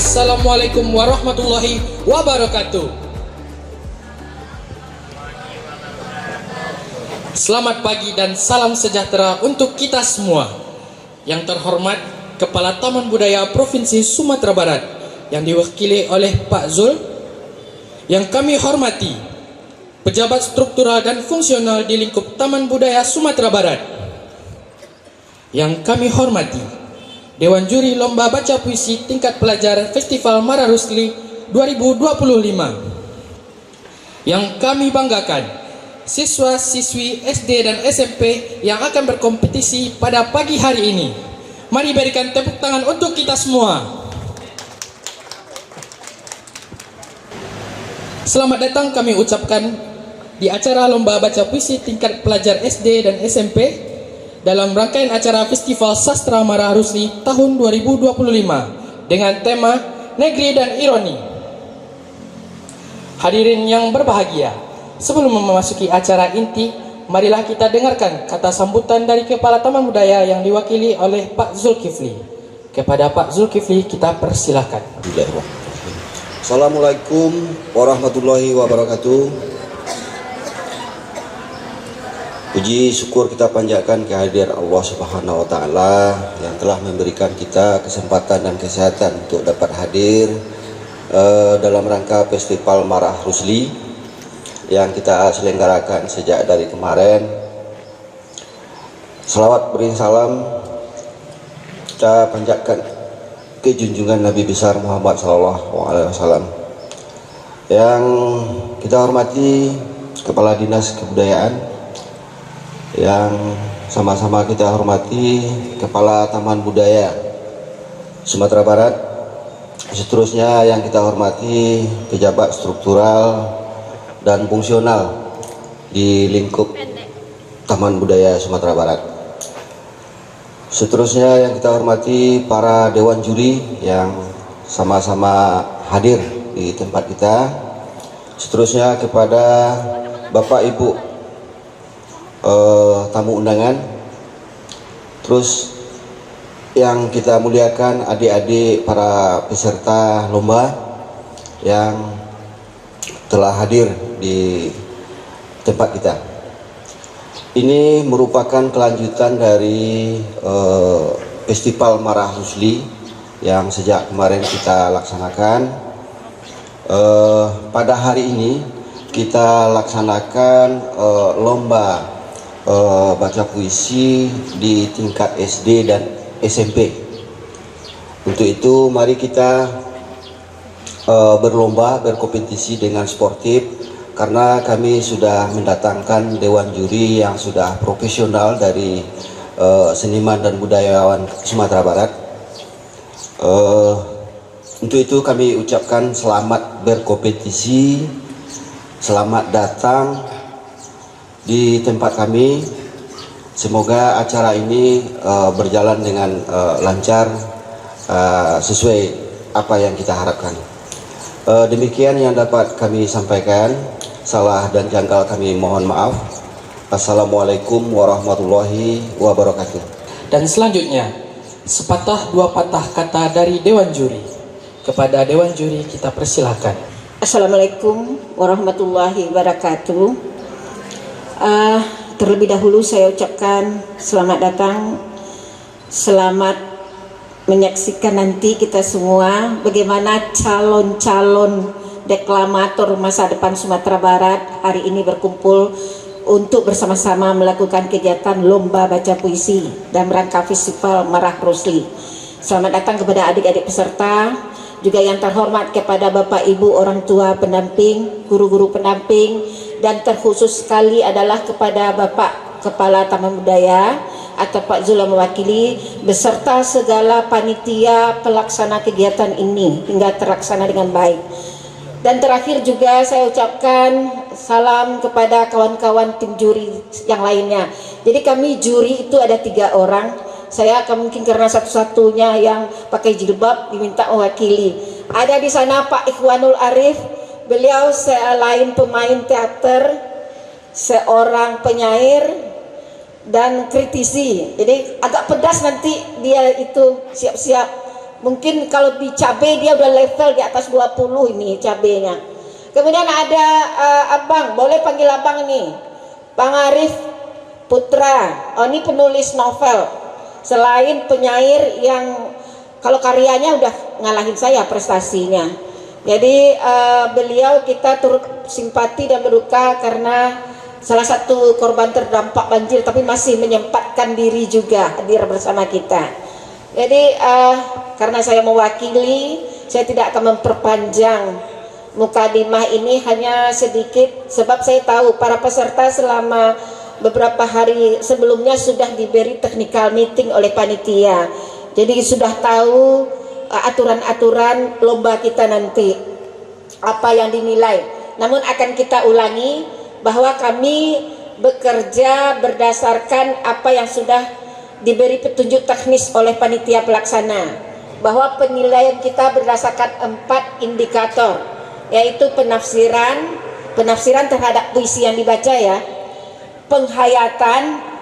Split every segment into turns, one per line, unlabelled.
Assalamualaikum warahmatullahi wabarakatuh. Selamat pagi dan salam sejahtera untuk kita semua. Yang terhormat Kepala Taman Budaya Provinsi Sumatera Barat yang diwakili oleh Pak Zul. Yang kami hormati pejabat struktural dan fungsional di lingkup Taman Budaya Sumatera Barat. Yang kami hormati Dewan Juri Lomba Baca Puisi Tingkat Pelajar Festival Marah Rusli 2025. Yang kami banggakan, siswa-siswi SD dan SMP yang akan berkompetisi pada pagi hari ini. Mari berikan tepuk tangan untuk kita semua. Selamat datang kami ucapkan di acara Lomba Baca Puisi Tingkat Pelajar SD dan SMP dalam rangkaian acara Festival Sastra Marah Rusli tahun 2025 dengan tema Negeri dan Ironi. Hadirin yang berbahagia, sebelum memasuki acara inti, marilah kita dengarkan kata sambutan dari Kepala Taman Budaya yang diwakili oleh Pak Zulkifli. Kepada Pak Zulkifli kita persilahkan.
Assalamualaikum warahmatullahi wabarakatuh. Puji syukur kita panjatkan kehadiran Allah Subhanahu wa taala yang telah memberikan kita kesempatan dan kesehatan untuk dapat hadir dalam rangka Festival Marah Rusli yang kita selenggarakan sejak dari kemarin. Selawat beri salam kita panjatkan ke junjungan Nabi besar Muhammad SAW. Yang kita hormati Kepala Dinas Kebudayaan, yang sama-sama kita hormati Kepala Taman Budaya Sumatera Barat, seterusnya yang kita hormati pejabat struktural dan fungsional di lingkup Taman Budaya Sumatera Barat, seterusnya yang kita hormati para dewan juri yang sama-sama hadir di tempat kita, seterusnya kepada Bapak Ibu tamu undangan, terus yang kita muliakan adik-adik para peserta lomba yang telah hadir di tempat kita. Ini merupakan kelanjutan dari Festival Marah Rusli yang sejak kemarin kita laksanakan. Pada hari ini kita laksanakan lomba baca puisi di tingkat SD dan SMP. Untuk itu mari kita berlomba, berkompetisi dengan sportif, karena kami sudah mendatangkan dewan juri yang sudah profesional dari seniman dan budayawan Sumatera Barat. Untuk itu kami ucapkan selamat berkompetisi, selamat datang di tempat kami. Semoga acara ini berjalan dengan lancar, sesuai apa yang kita harapkan. Demikian yang dapat kami sampaikan. Salah dan janggal kami mohon maaf. Assalamualaikum warahmatullahi wabarakatuh.
Dan selanjutnya, sepatah dua patah kata dari Dewan Juri. Kepada Dewan Juri kita persilahkan.
Assalamualaikum warahmatullahi wabarakatuh. Terlebih dahulu saya ucapkan selamat datang, selamat menyaksikan nanti kita semua bagaimana calon-calon deklamator masa depan Sumatera Barat hari ini berkumpul untuk bersama-sama melakukan kegiatan lomba baca puisi dalam rangka Festival Marah Rusli. Selamat datang kepada adik-adik peserta, juga yang terhormat kepada Bapak Ibu orang tua pendamping, guru-guru pendamping, dan terkhusus sekali adalah kepada Bapak Kepala Taman Budaya atau Pak Zul mewakili beserta segala panitia pelaksana kegiatan ini hingga terlaksana dengan baik. Dan terakhir juga saya ucapkan salam kepada kawan-kawan tim juri yang lainnya. Jadi kami juri itu ada 3 orang. Saya akan mungkin karena satu-satunya yang pakai jilbab diminta mewakili. Ada di sana Pak Ikhwanul Arif. Beliau selain pemain teater, seorang penyair dan kritisi. Jadi agak pedas nanti dia itu siap-siap Mungkin kalau di cabai dia udah level di atas 20 ini cabainya. Kemudian ada abang, boleh panggil abang nih, Bang Arif Putra. Oh, ini penulis novel. Selain penyair yang kalau karyanya udah ngalahin saya prestasinya. Jadi beliau kita turut simpati dan berduka karena salah satu korban terdampak banjir, tapi masih menyempatkan diri juga hadir bersama kita. Jadi karena saya mewakili, saya tidak akan memperpanjang mukadimah ini, hanya sedikit sebab saya tahu para peserta selama beberapa hari sebelumnya sudah diberi technical meeting oleh panitia. Jadi sudah tahu aturan-aturan lomba kita nanti, apa yang dinilai. Namun akan kita ulangi bahwa kami bekerja berdasarkan apa yang sudah diberi petunjuk teknis oleh panitia pelaksana, bahwa penilaian kita berdasarkan 4 indikator, yaitu penafsiran terhadap puisi yang dibaca ya,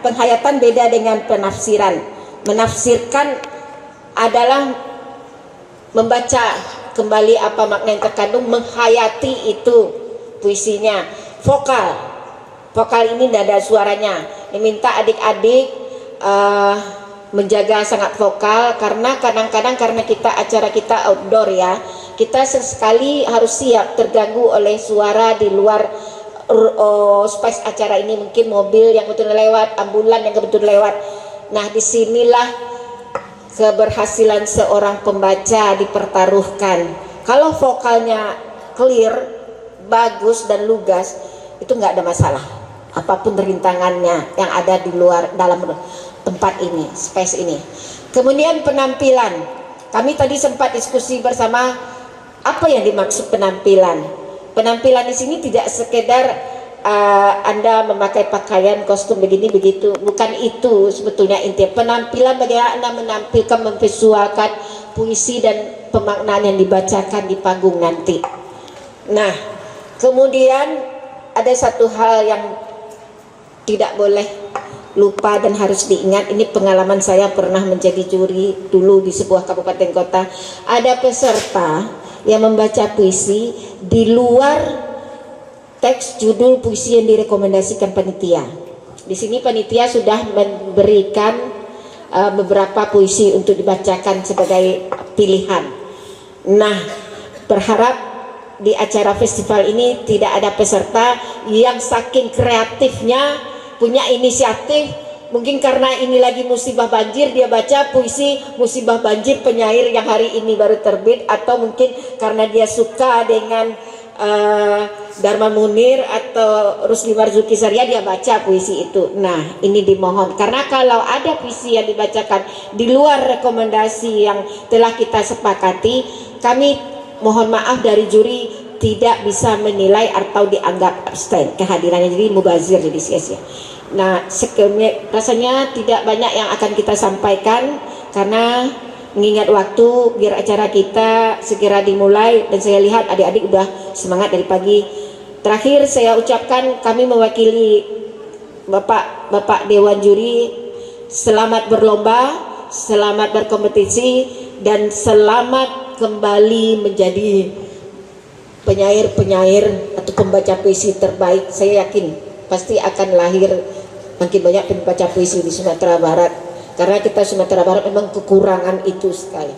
penghayatan beda dengan penafsiran. Menafsirkan adalah membaca kembali apa makna yang terkandung, menghayati itu puisinya. Vokal ini tidak ada suaranya, diminta adik-adik menjaga sangat vokal, karena kadang-kadang karena acara kita outdoor ya, kita sesekali harus siap terganggu oleh suara di luar space acara ini, mungkin mobil yang kebetulan lewat, ambulan yang kebetulan lewat. Nah, disinilah keberhasilan seorang pembaca dipertaruhkan. Kalau vokalnya clear, bagus dan lugas, itu nggak ada masalah apapun rintangannya yang ada di luar dalam tempat ini, space ini. Kemudian penampilan, kami tadi sempat diskusi bersama apa yang dimaksud penampilan. Penampilan di sini tidak sekedar Anda memakai pakaian kostum begini begitu, bukan itu sebetulnya inti. Penampilan bagaimana Anda menampilkan, memvisualkan puisi dan pemaknaan yang dibacakan di panggung nanti. Nah, kemudian ada satu hal yang tidak boleh lupa dan harus diingat. Ini pengalaman saya pernah menjadi juri dulu di sebuah kabupaten kota. Ada peserta yang membaca puisi di luar teks judul puisi yang direkomendasikan panitia. Di sini panitia sudah memberikan beberapa puisi untuk dibacakan sebagai pilihan. Nah, berharap di acara festival ini tidak ada peserta yang saking kreatifnya punya inisiatif, mungkin karena ini lagi musibah banjir dia baca puisi musibah banjir penyair yang hari ini baru terbit, atau mungkin karena dia suka dengan Dharma Munir atau Rusli Marzuki Saria dia baca puisi itu. Nah, ini dimohon, karena kalau ada puisi yang dibacakan di luar rekomendasi yang telah kita sepakati, kami mohon maaf dari juri tidak bisa menilai atau dianggap abstain kehadirannya, jadi mubazir, jadi sia-sia. Nah, rasanya tidak banyak yang akan kita sampaikan karena mengingat waktu, biar acara kita segera dimulai, dan saya lihat adik-adik udah semangat dari pagi. Terakhir saya ucapkan, kami mewakili Bapak Dewan Juri, selamat berlomba, selamat berkompetisi, dan selamat kembali menjadi penyair atau pembaca puisi terbaik. Saya yakin pasti akan lahir makin banyak pembaca puisi di Sumatera Barat, karena kita Sumatera Barat memang kekurangan itu sekali.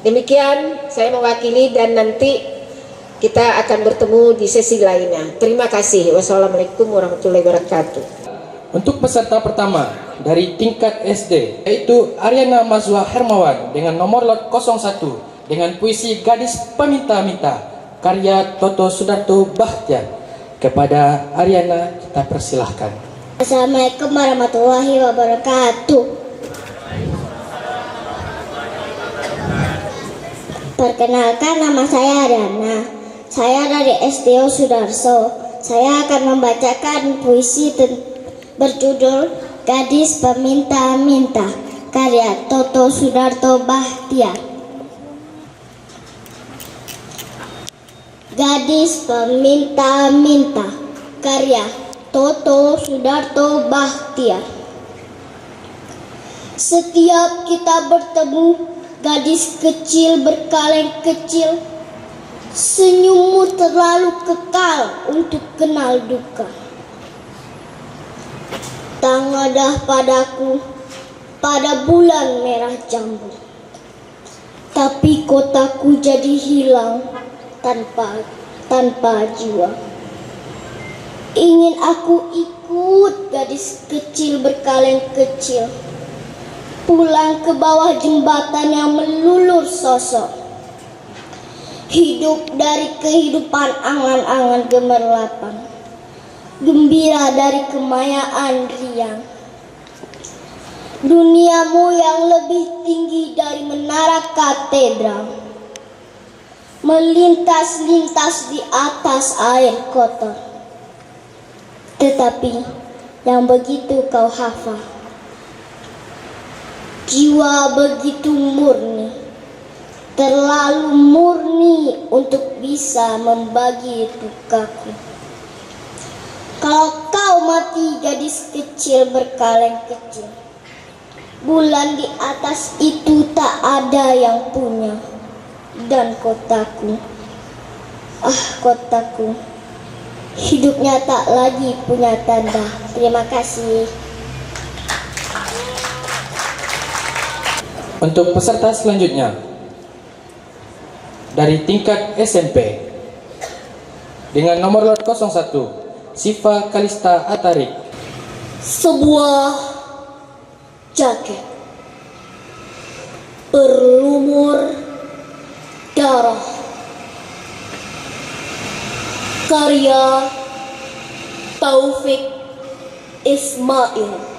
Demikian saya mewakili, dan nanti kita akan bertemu di sesi lainnya. Terima kasih. Wassalamualaikum warahmatullahi wabarakatuh.
Untuk peserta pertama dari tingkat SD, yaitu Ariana Mazwa Hermawan dengan nomor lot 01 dengan puisi Gadis Peminta-Minta karya Toto Sudarto Bahtiar. Kepada Ariana kita persilahkan.
Assalamualaikum warahmatullahi wabarakatuh. Perkenalkan, nama saya Ariana. Saya dari SDO Sudarso. Saya akan membacakan puisi berjudul Gadis Peminta-Minta karya Toto Sudarto Bahtiar. Gadis Peminta-Minta karya Toto Sudarto Bahtiar. Setiap kita bertemu gadis kecil berkaleng kecil, senyummu terlalu kekal untuk kenal duka. Tangadah padaku pada bulan merah jambu, tapi kotaku jadi hilang tanpa jiwa. Ingin aku ikut gadis kecil berkaleng kecil, pulang ke bawah jembatan yang melulur sosok, hidup dari kehidupan angan-angan gemerlapan, gembira dari kemayaan riang. Duniamu yang lebih tinggi dari menara katedral, melintas-lintas di atas air kotor. Tetapi yang begitu kau hafal, jiwa begitu murni, terlalu murni untuk bisa membagi dukaku. Kalau kau mati gadis kecil berkaleng kecil, bulan di atas itu tak ada yang punya. Dan kotaku, kotaku, hidupnya tak lagi punya tanda. Terima kasih.
Untuk peserta selanjutnya dari tingkat SMP dengan nomor lot 01, Sifa Kalista Atarik.
Sebuah jaket berlumur darah, karya Taufik Ismail.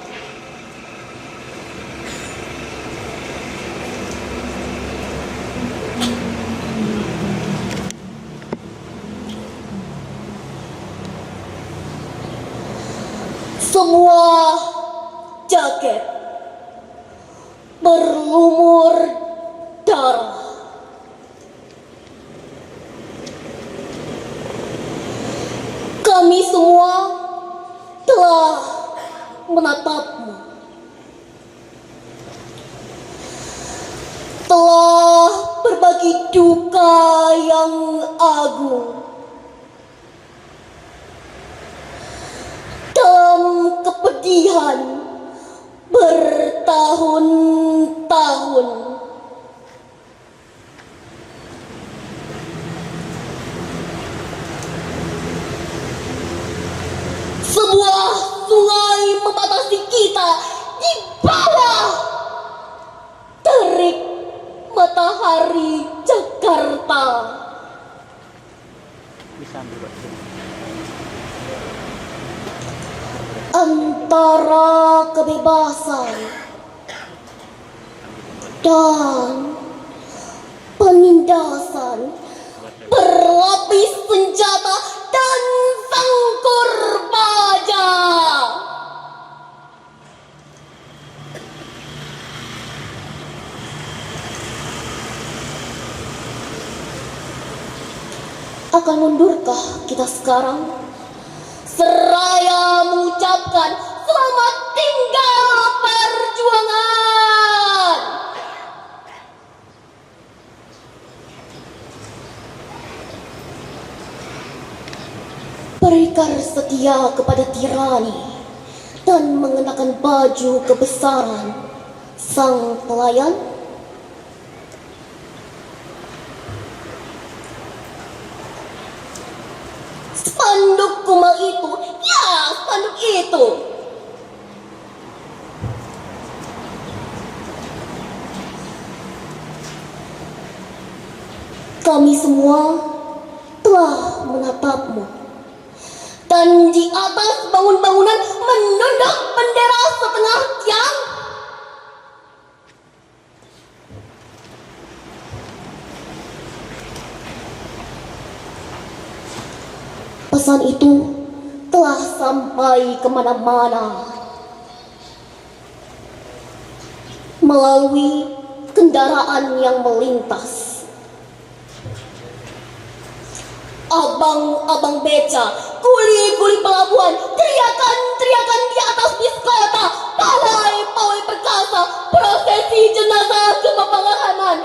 Sebuah jaket berlumur darah, kami semua telah menatapmu, telah berbagi duka yang agung dalam kepedihan bertahun-tahun. Sebuah sungai membatasi kita di bawah terik matahari Jakarta. Antara kebebasan dan penindasan, berlapis senjata dan sangkur baja. Akan mundurkah kita sekarang, seraya mengucapkan selamat tinggal perjuangan? Berikar setia kepada tirani dan mengenakan baju kebesaran sang pelayan. Spanduk kumal itu, ya spanduk itu. Kami semua telah menatapmu, dan di atas bangun-bangunan menunduk bendera setengah tiang. Pesan itu telah sampai kemana-mana melalui kendaraan yang melintas. Abang-abang beca, kuli-kuli pelabuhan, teriakan-teriakan di atas bis kota, pawai-pawai perkasa, prosesi jenazah ke pemakaman,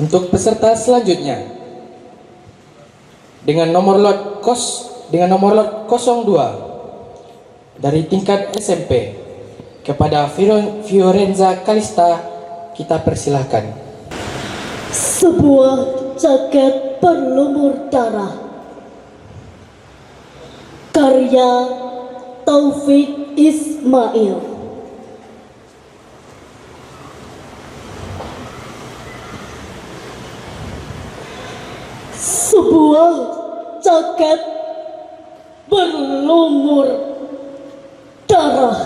Untuk peserta selanjutnya dengan nomor lot 02 dari tingkat SMP kepada Fiorenza Kalista, kita persilahkan.
Sebuah jaket berlumur darah, karya Taufik Ismail. Sebuah jaket berlumur darah,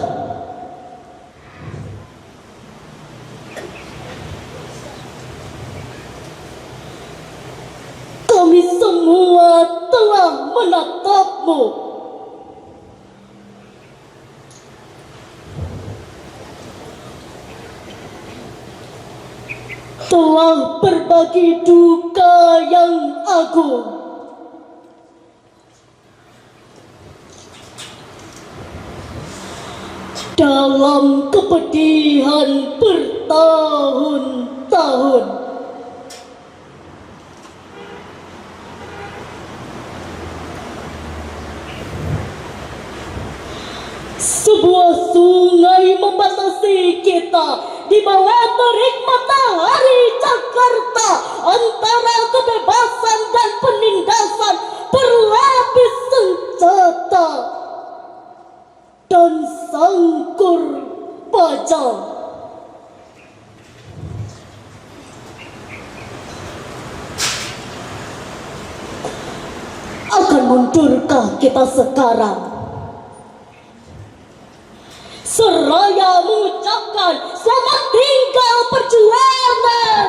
kami semua telah menatapmu. Telah berbagi duka yang agung. Dalam kepedihan bertahun-tahun. Sebuah sungai membatasi kita di bawah terik matahari Jakarta, antara kebebasan dan penindasan berlapis senjata dan sangkur baja. Akan mundurkah kita sekarang? Seraya mengucapkan selamat tinggal perjuangan,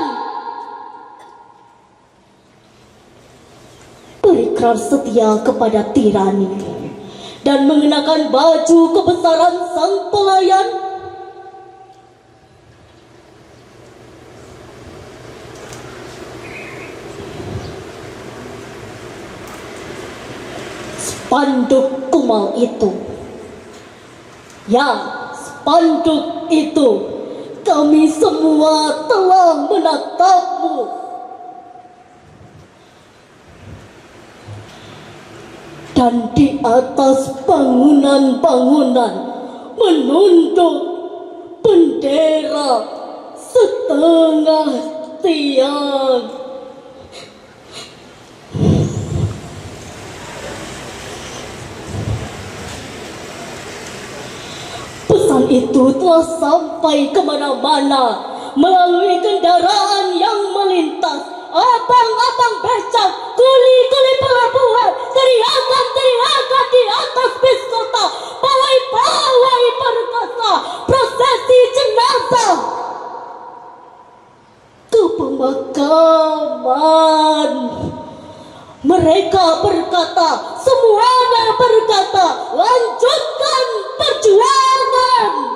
berikrar setia kepada tirani dan mengenakan baju kebesaran sang pelayan. Spanduk kumal itu, ya, spanduk itu, kami semua telah menatapmu. Dan di atas bangunan-bangunan menunduk bendera setengah tiang. Pesan itu telah sampai kemana-mana melalui kendaraan yang melintas. Abang-abang becak, kuli-kuli pelabuhan, teriakan-teriakan di atas bis kota, pawai-pawai perkasa, prosesi jenazah ke pemakaman. Mereka berkata, semuanya berkata, lanjutkan perjuangan.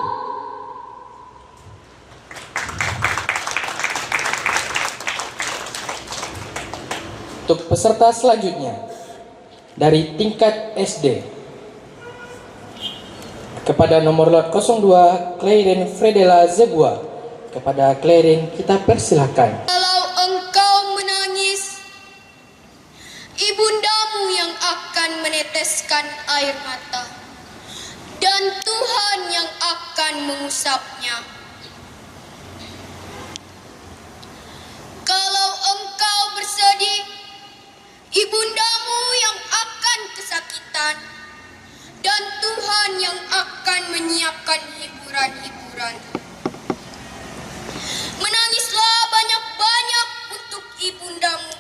Untuk peserta selanjutnya dari tingkat SD kepada nomor lot 02 Clairen Fredela Zebua, kepada Clairen kita persilahkan.
Kalau engkau menangis, ibundamu yang akan meneteskan air mata, dan Tuhan yang akan mengusapnya. Kalau engkau bersedih, ibundamu yang akan kesakitan, dan Tuhan yang akan menyiapkan hiburan-hiburan. Menangislah banyak-banyak untuk ibundamu,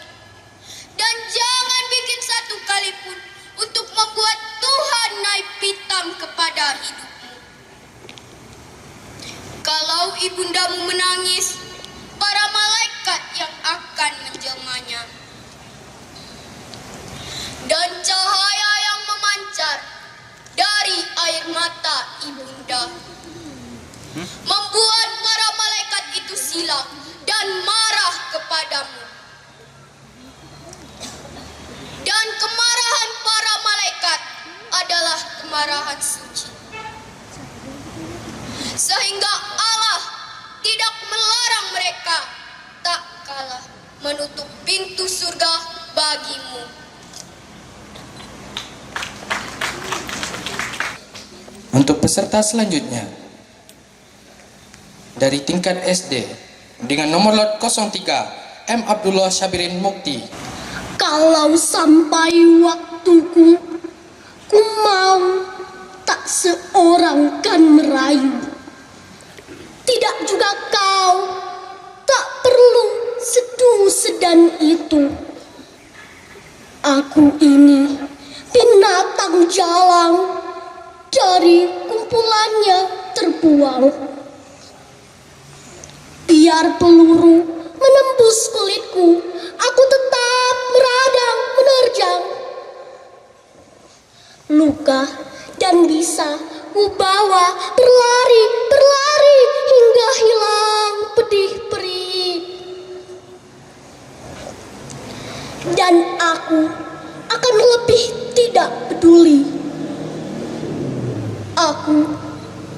dan jangan bikin satu kali pun untuk membuat Tuhan naik pitam kepada hidupmu. Kalau ibundamu menangis, para malaikat yang akan menjelmanya, dan cahaya yang memancar dari air mata ibunda membuat para malaikat itu silau dan marah kepadamu. Dan kemarahan para malaikat adalah kemarahan suci, sehingga Allah tidak melarang mereka tak kalah. menutup pintu surga bagimu.
Untuk peserta selanjutnya dari tingkat SD dengan nomor lot 03 M. Abdullah Syabirin Mukti.
Kalau sampai waktuku, ku mau tak seorang kan merayu. Tidak juga kau, tak perlu seduh sedan itu. Aku ini binatang jalang, dari kumpulannya terbuang. Biar peluru menembus kulitku, aku tetap meradang menerjang. Luka dan bisa ku bawa berlari, berlari hingga hilang pedih perih. Dan aku akan lebih tidak peduli. Aku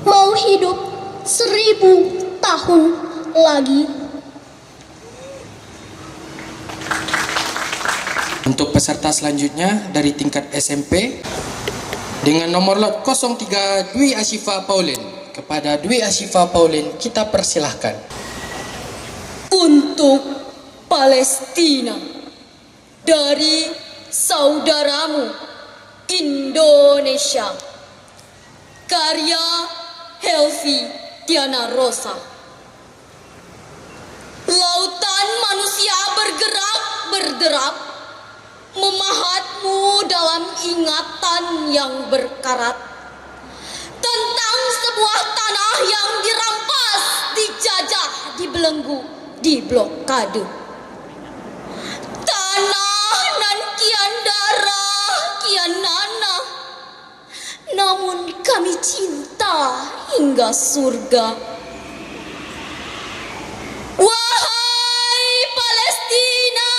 mau hidup 1000 tahun lagi.
Untuk peserta selanjutnya dari tingkat SMP dengan nomor lot 03 Dwi Asyifa Pauline. Kepada Dwi Asyifa Pauline kita persilahkan.
Untuk Palestina dari saudaramu Indonesia. Karya Helvi Tiana Rosa. Lautan manusia bergerak berderap, memahatmu dalam ingatan yang berkarat, tentang sebuah tanah yang dirampas, dijajah, dibelenggu, diblokade. Tanah nan kian darah, kian nanah, namun kami cinta hingga surga. Wahai Palestina,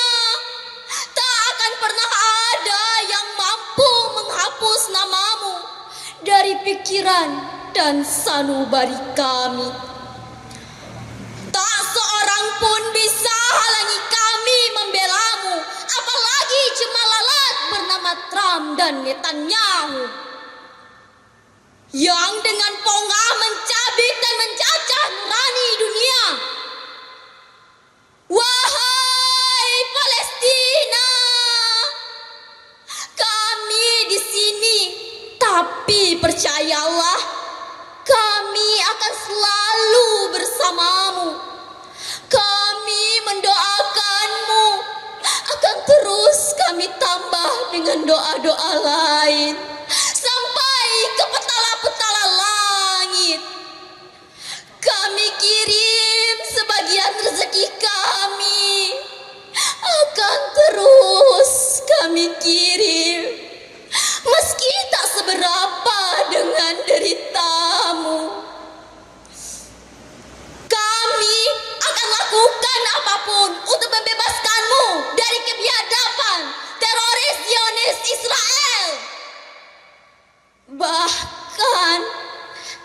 tak akan pernah ada yang mampu menghapus namamu dari pikiran dan sanubari kami. Tak seorang pun bisa halangi kami membelamu, apalagi cuma lalat bernama Trump dan Netanyahu yang dengan pongah mencabik dan mencacah nurani dunia. Wahai Palestina, kami di sini, tapi percayalah, kami akan selalu bersamamu. Kami mendoakanmu, akan terus kami tambah dengan doa-doa lain sampai ke petala-petala langit. Kami kirim sebagian rezeki kami, akan terus kami kirim, meski tak seberapa dengan deritamu. Kami akan lakukan apapun untuk membebaskanmu dari kebiadaban teroris Zionis Israel. Bahkan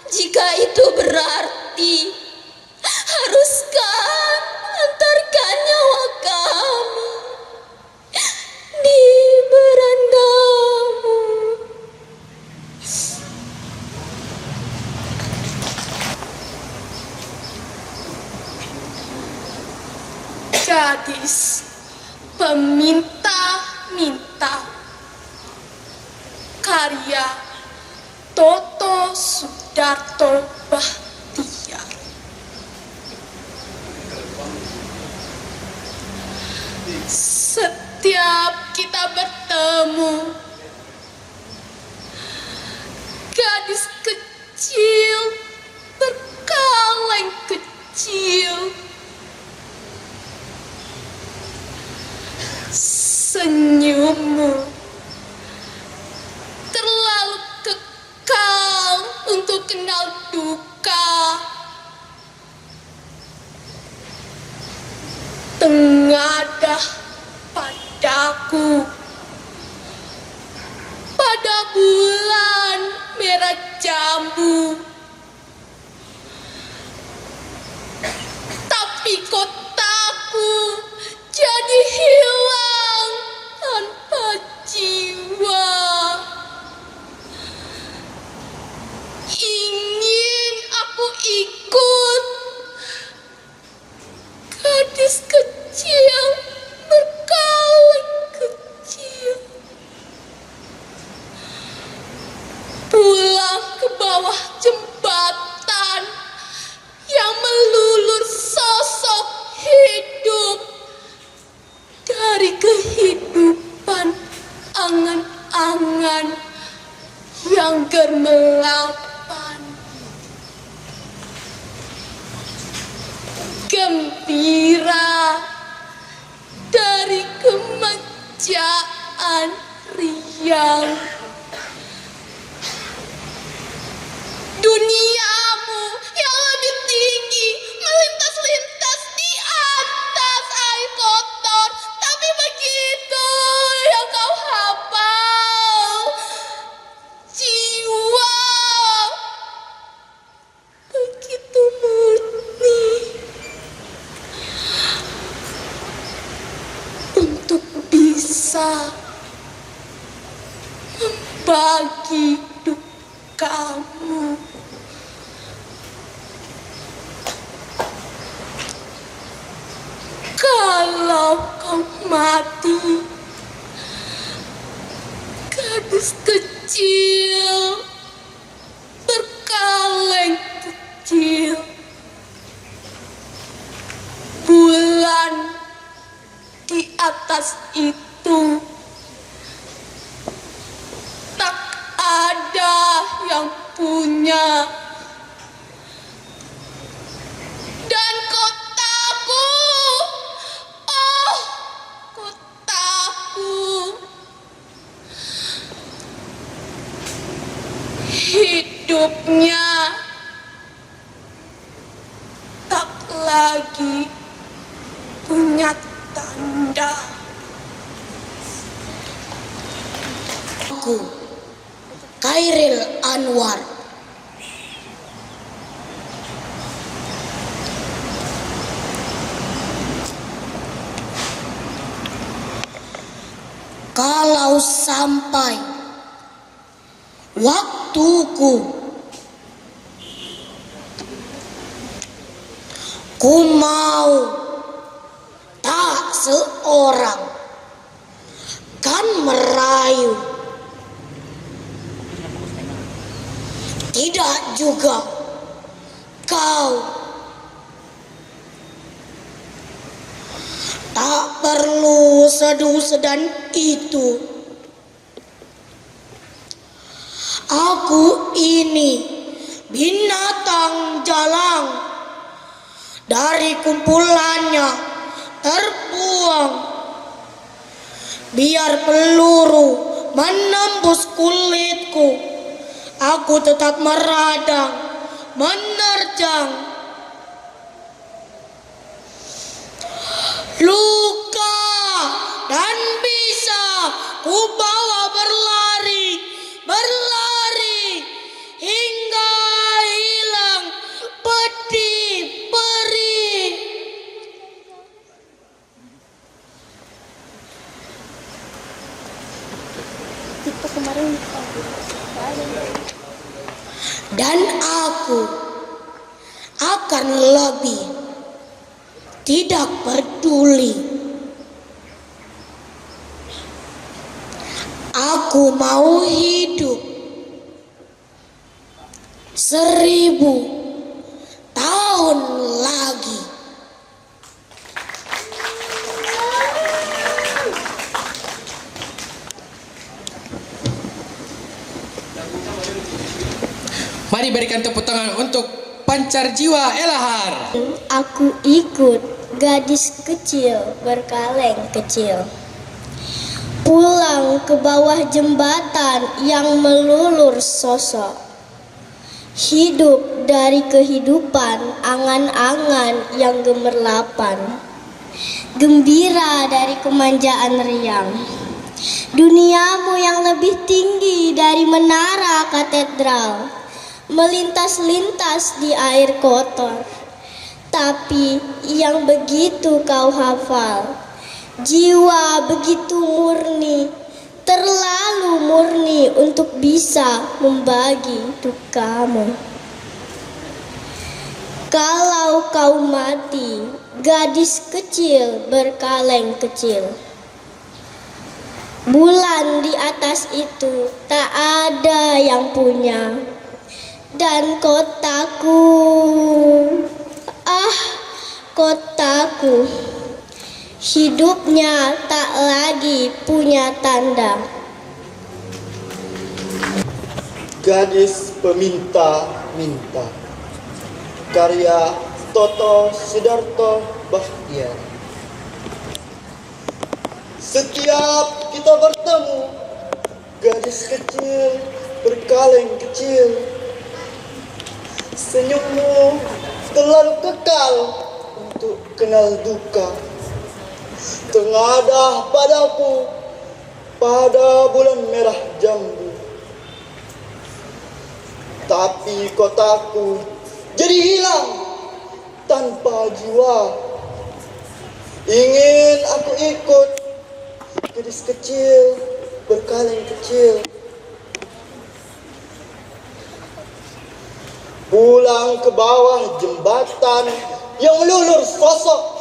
jika itu berarti haruskah antarkan nyawa kami di berandamu.
Gadis peminta-minta, karya Toto Sudarto Bahtiar. Setiap kita bertemu, gadis kecil berkaleng kecil, senyummu terlalu kekal untuk kenal duka. Tengadah padaku pada bulan merah jambu, tapi kotaku jadi
yang gemerlapan. Gembira dari kemejaan riang. Duniamu yang lebih tinggi melintas-lintas di atas air kotor. Tapi begitu yang kau hafal. Jiwa begitu murni untuk bisa membagi dukamu. Kalau kau mati, gadis kecil, berkaleng kecil, bulan di atas itu tak ada yang punya. Dan kotaku, oh kotaku, hidupnya tak lagi punya tanda. Aku Khairil Anwar, kalau sampai waktuku, ku mau tak seorang kan merayu, tidak juga kau. Tak perlu sedu-sedan itu. Aku ini binatang jalang, dari kumpulannya terbuang. Biar peluru menembus kulitku, aku tetap meradang, menerjang. Luka dan bisa ku bawa berlari, berlari hingga hilang pedih perih. Dan aku akan lebih tidak peduli. Aku mau hidup 1000 tahun lagi.
Mari berikan tepuk tangan untuk pancar jiwa Elahar.
Aku ikut gadis kecil berkaleng kecil, pulang ke bawah jembatan yang melulur sosok. Hidup dari kehidupan angan-angan yang gemerlapan, gembira dari kemanjaan riang. Duniamu yang lebih tinggi dari menara katedral, melintas-lintas di air kotor. Tapi yang begitu kau hafal, jiwa begitu murni, terlalu murni untuk bisa membagi dukamu. Kalau kau mati, gadis kecil berkaleng kecil, bulan di atas itu tak ada yang punya. Dan kotaku, ah kotaku, hidupnya tak lagi punya tanda.
Gadis Peminta-Minta, karya Toto Sidarto Bahtiar. Setiap kita bertemu, gadis kecil berkaleng kecil, senyummu terlalu kekal untuk kenal duka. Tengadah padaku pada bulan merah jambu, tapi kotaku jadi hilang tanpa jiwa. Ingin aku ikut gadis kecil berkaleng kecil, pulang ke bawah jembatan yang melulur sosok.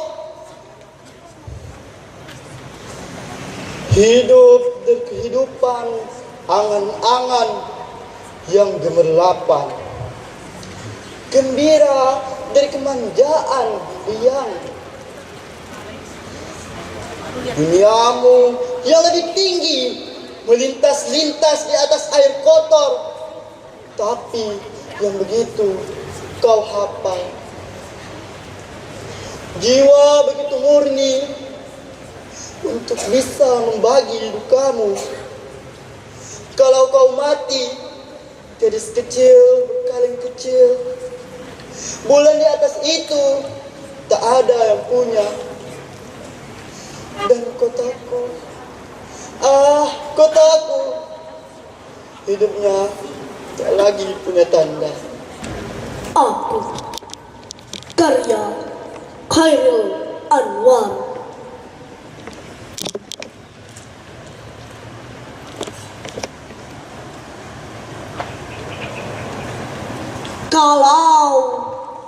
Hidup dan kehidupan angan-angan yang gemerlapan, gembira dari kemanjaan liang. Duniamu yang lebih tinggi melintas-lintas di atas air kotor, tapi yang begitu kau hafal. Jiwa begitu murni untuk bisa membagi dukamu. Kalau kau mati, gadis kecil berkaleng kecil, bulan di atas itu tak ada yang punya. Dan kotaku, kotaku, hidupnya tak lagi punya tanda.
Aku, karya Khairul Anwar. Kalau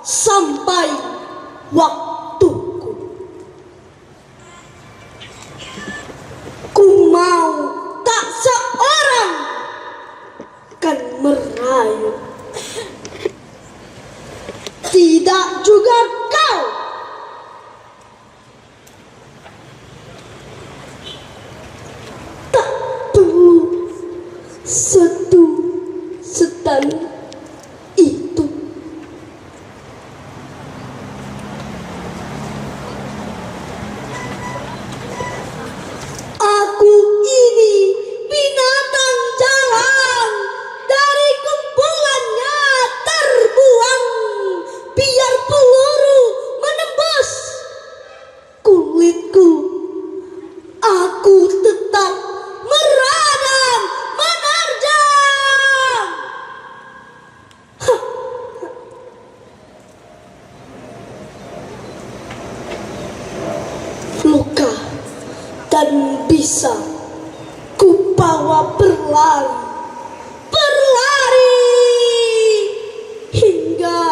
sampai waktuku, ku mau tak seorang kan merayu, tidak juga kau. Tak perlu satu setan itu. Aku ini binatang jalan, dari kumpulannya terbuang, biar peluru menembus kulitku, aku tetap meradang, menerjang. Luka dan bisa ku bawa berlari, berlari hingga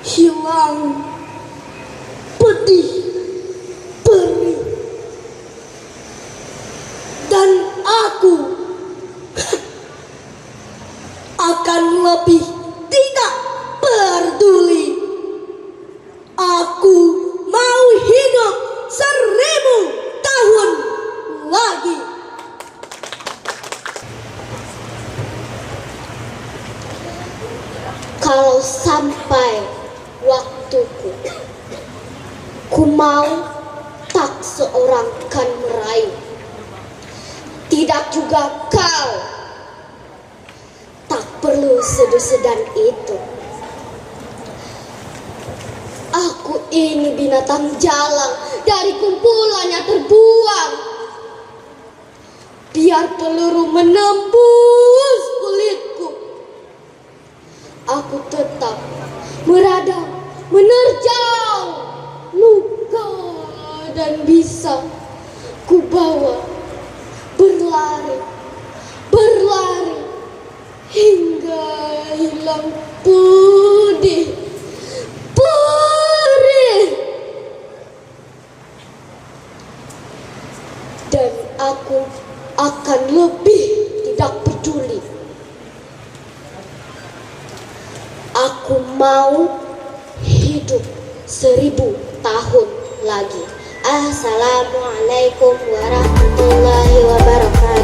hilang pedih perih. Dan aku akan lebih tidak peduli. Aku mau hidup 1000 tahun lagi.
Kalau sampai waktuku, ku mau tak seorang kan merayu, tidak juga kau. Tak perlu sedu-sedan itu. Aku ini binatang jalang, dari kumpulannya terbuang, biar peluru menembus kulitku, aku tetap meradang, menerjang luka, dan bisa ku bawa berlari, berlari hingga hilang putih perih. Dan aku akan lebih tidak peduli. Aku mau hidup 1000 tahun lagi. Assalamualaikum warahmatullahi wabarakatuh.